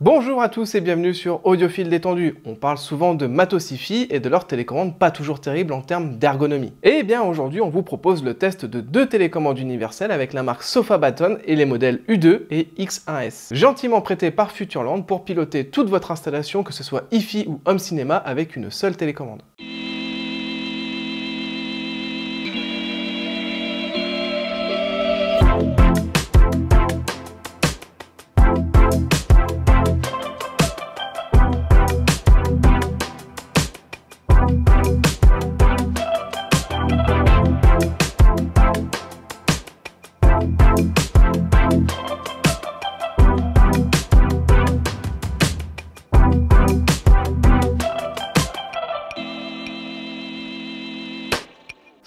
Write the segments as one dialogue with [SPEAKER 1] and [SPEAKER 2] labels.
[SPEAKER 1] Bonjour à tous et bienvenue sur Audiophile Détendu. On parle souvent de matos hi-fi et de leurs télécommandes pas toujours terribles en termes d'ergonomie. Et bien aujourd'hui on vous propose le test de deux télécommandes universelles avec la marque Sofabaton et les modèles U2 et X1S. Gentiment prêtés par Futurland pour piloter toute votre installation, que ce soit hi-fi ou home cinéma, avec une seule télécommande.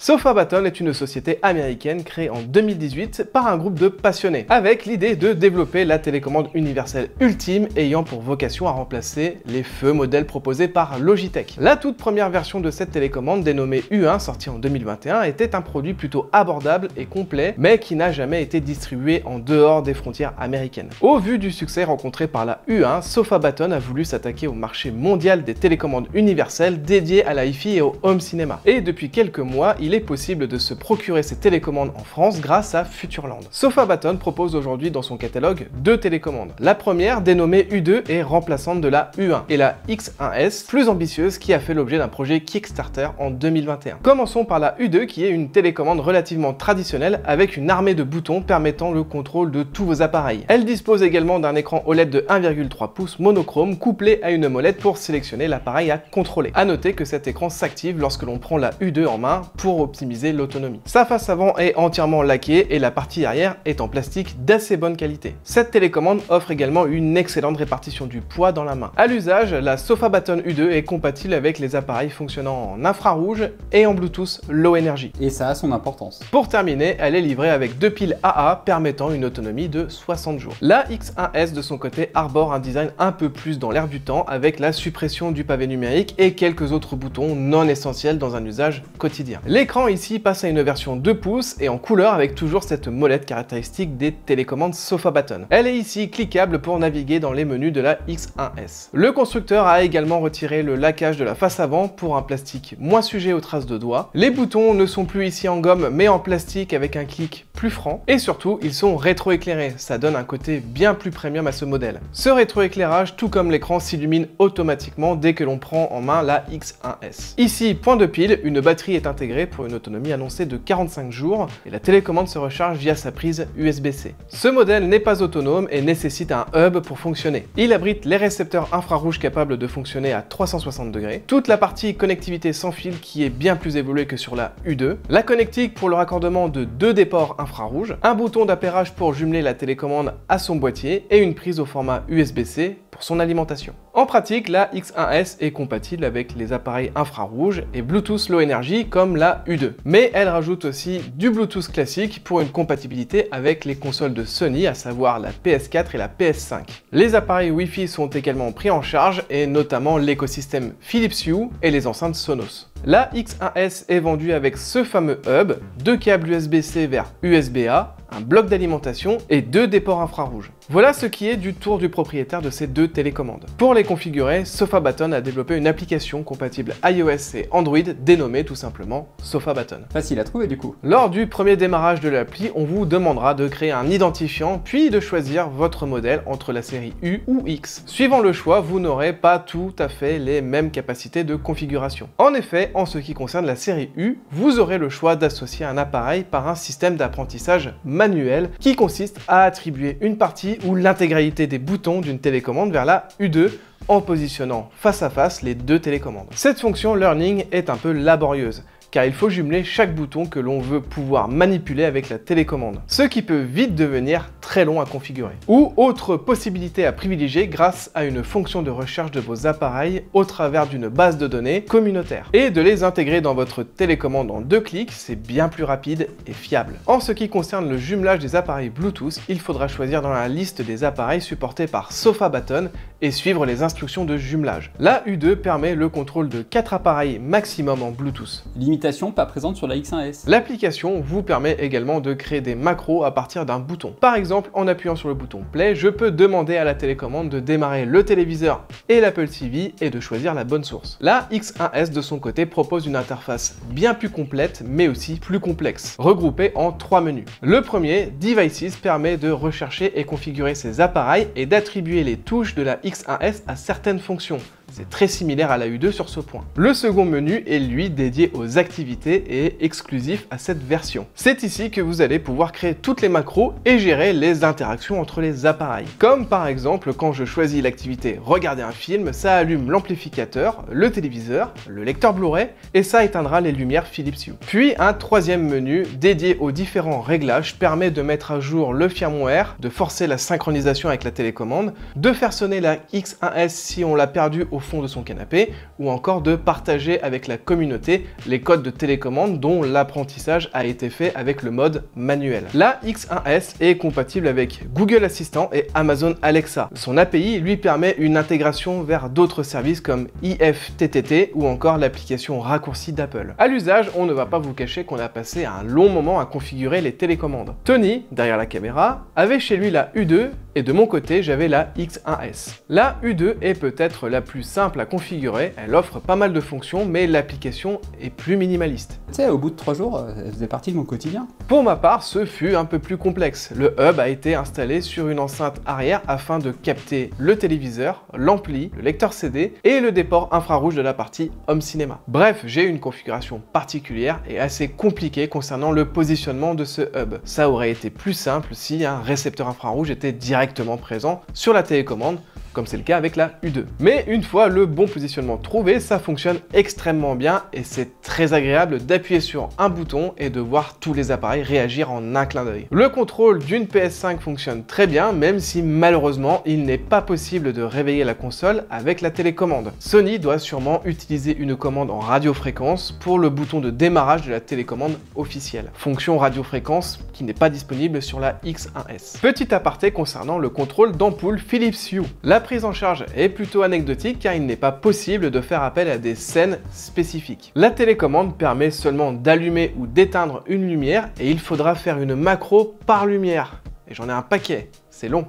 [SPEAKER 1] Sofabaton est une société américaine créée en 2018 par un groupe de passionnés, avec l'idée de développer la télécommande universelle ultime ayant pour vocation à remplacer les feux modèles proposés par Logitech. La toute première version de cette télécommande, dénommée U1, sortie en 2021, était un produit plutôt abordable et complet, mais qui n'a jamais été distribué en dehors des frontières américaines. Au vu du succès rencontré par la U1, Sofabaton a voulu s'attaquer au marché mondial des télécommandes universelles dédiées à la hi-fi et au home cinéma. Et depuis quelques mois, il est possible de se procurer ces télécommandes en France grâce à Futurland. Sofabaton propose aujourd'hui dans son catalogue deux télécommandes. La première, dénommée U2, est remplaçante de la U1, et la X1S, plus ambitieuse, qui a fait l'objet d'un projet Kickstarter en 2021. Commençons par la U2, qui est une télécommande relativement traditionnelle avec une armée de boutons permettant le contrôle de tous vos appareils. Elle dispose également d'un écran OLED de 1,3 pouces monochrome couplé à une molette pour sélectionner l'appareil à contrôler. A noter que cet écran s'active lorsque l'on prend la U2 en main pour optimiser l'autonomie. Sa face avant est entièrement laquée et la partie arrière est en plastique d'assez bonne qualité. Cette télécommande offre également une excellente répartition du poids dans la main. À l'usage, la Sofabaton U2 est compatible avec les appareils fonctionnant en infrarouge et en Bluetooth Low Energy.
[SPEAKER 2] Et ça a son importance.
[SPEAKER 1] Pour terminer, elle est livrée avec deux piles AA permettant une autonomie de 60 jours. La X1S de son côté arbore un design un peu plus dans l'air du temps avec la suppression du pavé numérique et quelques autres boutons non essentiels dans un usage quotidien. L'écran ici passe à une version 2 pouces et en couleur avec toujours cette molette caractéristique des télécommandes Sofabaton. Elle est ici cliquable pour naviguer dans les menus de la X1S. Le constructeur a également retiré le laquage de la face avant pour un plastique moins sujet aux traces de doigts. Les boutons ne sont plus ici en gomme mais en plastique avec un clic plus franc et surtout ils sont rétroéclairés, ça donne un côté bien plus premium à ce modèle. Ce rétroéclairage, tout comme l'écran, s'illumine automatiquement dès que l'on prend en main la X1S. Ici, point de pile, une batterie est intégrée pour une autonomie annoncée de 45 jours et la télécommande se recharge via sa prise USB-C. Ce modèle n'est pas autonome et nécessite un hub pour fonctionner. Il abrite les récepteurs infrarouges capables de fonctionner à 360 degrés, toute la partie connectivité sans fil qui est bien plus évoluée que sur la U2, la connectique pour le raccordement de deux des ports infrarouges, un bouton d'appairage pour jumeler la télécommande à son boîtier et une prise au format USB-C pour son alimentation. En pratique, la X1S est compatible avec les appareils infrarouges et Bluetooth Low Energy comme la U2. Mais elle rajoute aussi du Bluetooth classique pour une compatibilité avec les consoles de Sony, à savoir la PS4 et la PS5. Les appareils Wi-Fi sont également pris en charge et notamment l'écosystème Philips Hue et les enceintes Sonos. La X1S est vendue avec ce fameux hub, deux câbles USB-C vers USB-A, un bloc d'alimentation et deux déports infrarouges. Voilà ce qui est du tour du propriétaire de ces deux télécommandes. Pour les configurer, Sofabaton a développé une application compatible iOS et Android dénommée tout simplement Sofabaton.
[SPEAKER 2] Facile à trouver du coup.
[SPEAKER 1] Lors du premier démarrage de l'appli, on vous demandera de créer un identifiant puis de choisir votre modèle entre la série U ou X. Suivant le choix, vous n'aurez pas tout à fait les mêmes capacités de configuration. En effet, en ce qui concerne la série U, vous aurez le choix d'associer un appareil par un système d'apprentissage manuel qui consiste à attribuer une partie ou l'intégralité des boutons d'une télécommande vers la U2 en positionnant face à face les deux télécommandes. Cette fonction Learning est un peu laborieuse, car il faut jumeler chaque bouton que l'on veut pouvoir manipuler avec la télécommande, ce qui peut vite devenir très long à configurer. Ou autre possibilité à privilégier grâce à une fonction de recherche de vos appareils au travers d'une base de données communautaire. Et de les intégrer dans votre télécommande en 2 clics, c'est bien plus rapide et fiable. En ce qui concerne le jumelage des appareils Bluetooth, il faudra choisir dans la liste des appareils supportés par Sofabaton et suivre les instructions de jumelage. La U2 permet le contrôle de 4 appareils maximum en Bluetooth.
[SPEAKER 2] Limite limitation pas présente sur la X1S.
[SPEAKER 1] L'application vous permet également de créer des macros à partir d'un bouton. Par exemple, en appuyant sur le bouton Play, je peux demander à la télécommande de démarrer le téléviseur et l'Apple TV et de choisir la bonne source. La X1S de son côté propose une interface bien plus complète mais aussi plus complexe, regroupée en 3 menus. Le premier, Devices, permet de rechercher et configurer ses appareils et d'attribuer les touches de la X1S à certaines fonctions. C'est très similaire à la U2 sur ce point. Le second menu est lui dédié aux activités et exclusif à cette version. C'est ici que vous allez pouvoir créer toutes les macros et gérer les interactions entre les appareils. Comme par exemple quand je choisis l'activité regarder un film, ça allume l'amplificateur, le téléviseur, le lecteur Blu-ray et ça éteindra les lumières Philips Hue. Puis un troisième menu dédié aux différents réglages permet de mettre à jour le firmware, de forcer la synchronisation avec la télécommande, de faire sonner la X1S si on l'a perdu au fond de son canapé, ou encore de partager avec la communauté les codes de télécommande dont l'apprentissage a été fait avec le mode manuel. La X1S est compatible avec Google Assistant et Amazon Alexa. Son API lui permet une intégration vers d'autres services comme IFTTT ou encore l'application raccourcie d'Apple. À l'usage, on ne va pas vous cacher qu'on a passé un long moment à configurer les télécommandes. Tony, derrière la caméra, avait chez lui la U2 et de mon côté, j'avais la X1S. La U2 est peut-être la plus simple à configurer, elle offre pas mal de fonctions, mais l'application est plus minimaliste.
[SPEAKER 2] Tu sais, au bout de 3 jours, elle faisait partie de mon quotidien.
[SPEAKER 1] Pour ma part, ce fut un peu plus complexe. Le hub a été installé sur une enceinte arrière afin de capter le téléviseur, l'ampli, le lecteur CD et le déport infrarouge de la partie Home Cinéma. Bref, j'ai une configuration particulière et assez compliquée concernant le positionnement de ce hub. Ça aurait été plus simple si un récepteur infrarouge était directement présent sur la télécommande, comme c'est le cas avec la U2. Mais une fois le bon positionnement trouvé, ça fonctionne extrêmement bien et c'est très agréable d'appuyer sur un bouton et de voir tous les appareils réagir en un clin d'œil. Le contrôle d'une PS5 fonctionne très bien, même si malheureusement il n'est pas possible de réveiller la console avec la télécommande. Sony doit sûrement utiliser une commande en radiofréquence pour le bouton de démarrage de la télécommande officielle. Fonction radiofréquence qui n'est pas disponible sur la X1S. Petit aparté concernant le contrôle d'ampoule Philips Hue. La prise en charge est plutôt anecdotique car il n'est pas possible de faire appel à des scènes spécifiques. La télécommande permet seulement d'allumer ou d'éteindre une lumière et il faudra faire une macro par lumière. Et j'en ai un paquet, c'est long.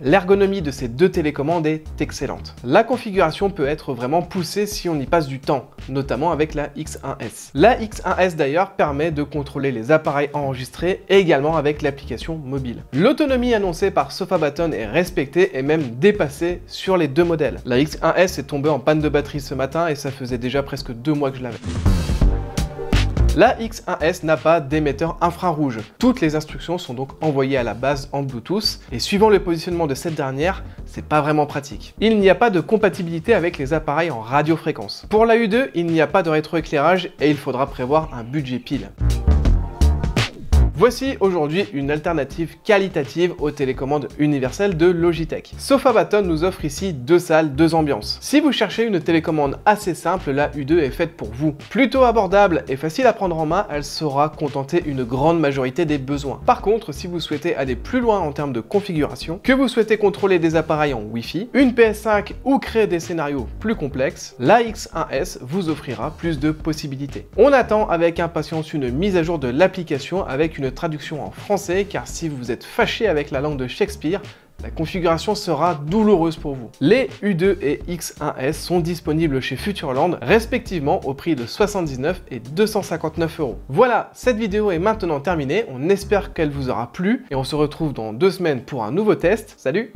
[SPEAKER 1] L'ergonomie de ces deux télécommandes est excellente. La configuration peut être vraiment poussée si on y passe du temps, notamment avec la X1S. La X1S d'ailleurs permet de contrôler les appareils enregistrés également avec l'application mobile. L'autonomie annoncée par Sofabaton est respectée et même dépassée sur les deux modèles. La X1S est tombée en panne de batterie ce matin et ça faisait déjà presque 2 mois que je l'avais. La X1S n'a pas d'émetteur infrarouge. Toutes les instructions sont donc envoyées à la base en Bluetooth et suivant le positionnement de cette dernière, c'est pas vraiment pratique. Il n'y a pas de compatibilité avec les appareils en radiofréquence. Pour la U2, il n'y a pas de rétroéclairage et il faudra prévoir un budget pile. Voici aujourd'hui une alternative qualitative aux télécommandes universelles de Logitech. Sofabaton nous offre ici 2 salles, 2 ambiances. Si vous cherchez une télécommande assez simple, la U2 est faite pour vous. Plutôt abordable et facile à prendre en main, elle saura contenter une grande majorité des besoins. Par contre, si vous souhaitez aller plus loin en termes de configuration, que vous souhaitez contrôler des appareils en Wi-Fi, une PS5 ou créer des scénarios plus complexes, la X1S vous offrira plus de possibilités. On attend avec impatience une mise à jour de l'application avec une traduction en français, car si vous êtes fâché avec la langue de Shakespeare, la configuration sera douloureuse pour vous. Les U2 et X1S sont disponibles chez Futureland, respectivement au prix de 79 et 259 €. Voilà, cette vidéo est maintenant terminée, on espère qu'elle vous aura plu et on se retrouve dans 2 semaines pour un nouveau test. Salut!